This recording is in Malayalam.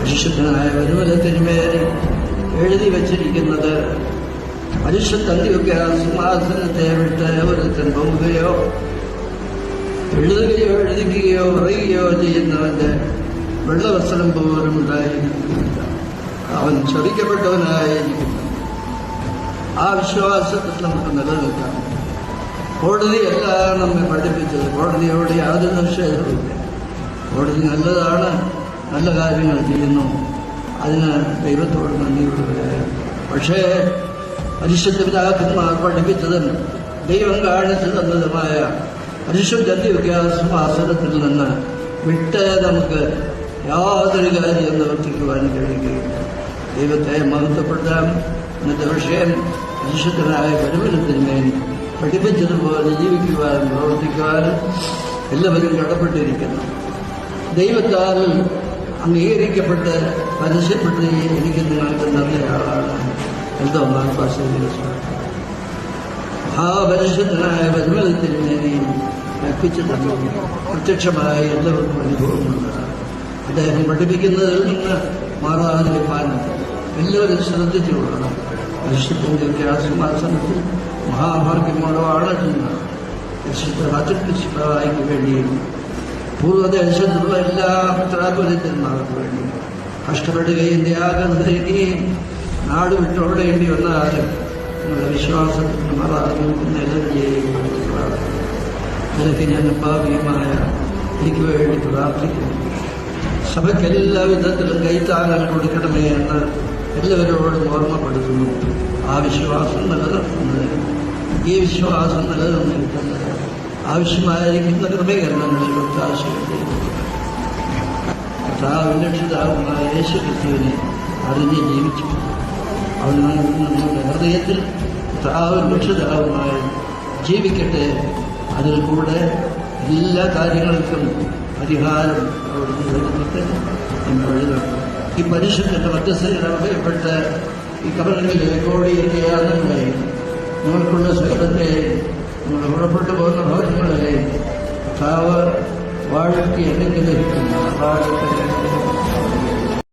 പരിശുദ്ധനായ വരുമലത്തിന്മേൽ എഴുതി വച്ചിരിക്കുന്നത് പരിശുദ്ധ സിംഹാസനത്തെ വിട്ട് ഒരുത്തൻ പോവുകയോ എഴുതുകയോ എഴുതിക്കുകയോ പറയുകയോ ചെയ്യുന്നവന്റെ വെള്ളവസ്ത്രം പോലും ഉണ്ടായിരിക്കുന്നില്ല. അവൻ ചതിക്കപ്പെട്ടവനായിരിക്കുന്നു. ആ വിശ്വാസത്തിൽ നമുക്ക് നിലനിൽക്കാം. കോടതിയല്ല നമ്മെ പഠിപ്പിച്ചത്. കോടതിയോട് യാതൊരു നിഷേധവുമില്ല. കോടതി നല്ലതാണ്, നല്ല കാര്യങ്ങൾ ചെയ്യുന്നു, അതിന് ദൈവത്തോട് നന്ദിയുള്ളവരാണ്. പക്ഷേ പരിശുദ്ധ പിതാക്കന്മാർ പഠിപ്പിച്ചതും ദൈവം കാണിച്ചു തന്നതുമായ പരിശുദ്ധ സിംഹാസനത്തിൽ നിന്ന് വിട്ട് നമുക്ക് യാതൊരു കാര്യം നിവർത്തിക്കുവാൻ കഴിയുകയില്ല. ദൈവത്തെ മഹത്വപ്പെടുത്താം. ഇന്നത്തെ വിഷയം പരിശുദ്ധനായ വരുമലത്തിന്മേൽ പഠിപ്പിച്ചതുപോലെ ജീവിക്കുവാനും പ്രവർത്തിക്കുവാനും എല്ലാവരും കടപ്പെട്ടിരിക്കുന്നു. ദൈവത്താൽ അംഗീകരിക്കപ്പെട്ട് പരസ്യപ്പെട്ട് എനിക്ക് നിങ്ങൾക്ക് നല്ല ആളാണ്. എന്തോ മഹാപരിശുദ്ധനായ വരുമലത്തിന്മേൽ കൽപ്പിച്ചു തന്നു. പ്രത്യക്ഷമായ എല്ലാവർക്കും അനുഭവമുള്ളതാണ്. അദ്ദേഹം പഠിപ്പിക്കുന്നതിൽ നിന്ന് മാറാതിരിക്കാൻ എല്ലാവരും ശ്രദ്ധിച്ചുകൊള്ളണം. പരിശുദ്ധന്റെ സിംഹാസനത്തിൽ മഹാഭാഗ്യമുള്ളവാണ് ചെന്ന് പരിശുദ്ധ അത്യുഷ്ടായിക്ക് വേണ്ടിയും പൂർവ്വദേശത്തുള്ള എല്ലാ ഉത്തരാപുരന്മാർക്ക് വേണ്ടിയും കഷ്ടപ്പെടുകയും ത്യാഗം ധരിക്കുകയും നാട് വിട്ടോടേണ്ടി വന്നാലും നിങ്ങളുടെ വിശ്വാസത്തിന് മാറാതെ നോക്കുന്ന എല്ലാവരും ചെയ്യുകയാണ്. അതൊക്കെ ഞാൻ ഭാവികമായ എനിക്ക് വേണ്ടി പ്രാർത്ഥിക്കുന്നു. സഭയ്ക്ക് എല്ലാ വിധത്തിലും കൈത്താങ്ങൽ കൊടുക്കണമേ എന്ന് എല്ലാവരോടും ഓർമ്മപ്പെടുത്തുന്നു. ആ വിശ്വാസം നിലനിർത്തുന്നതിന്, ഈ വിശ്വാസം നിലനിർത്തുന്നതിന് ആവശ്യമായിരിക്കുന്ന ക്രമീകരണങ്ങളിൽ ഒത്താശയുണ്ട്. കർത്താവിന്റെ രക്ഷിതാവുമായ യേശു ക്രിസ്തുവിനെ അറിഞ്ഞ് ജീവിച്ചു. അവൻ നമ്മുടെ ഹൃദയത്തിൽ കർത്താവിന്റെ രക്ഷിതാവുമായി ജീവിക്കട്ടെ. അതിൽ കൂടെ എല്ലാ കാര്യങ്ങൾക്കും പരിഹാരം അവിടുന്ന് വരുന്നത് എന്ന് എഴുതണം. ഈ പരിശുദ്ധന്റെ മധ്യസ്ഥയിലപ്പെട്ട് ഈ കബറിലേക്ക് ഓടിയിരിക്കുകയാണെന്നേ നിങ്ങൾക്കുള്ള സ്വരത്തെ നിങ്ങൾ പുറപ്പെട്ടു പോകുന്ന ഭവനങ്ങളെ കർത്താവ് വാഴ്ത്തി അനുഗ്രഹിക്കുന്ന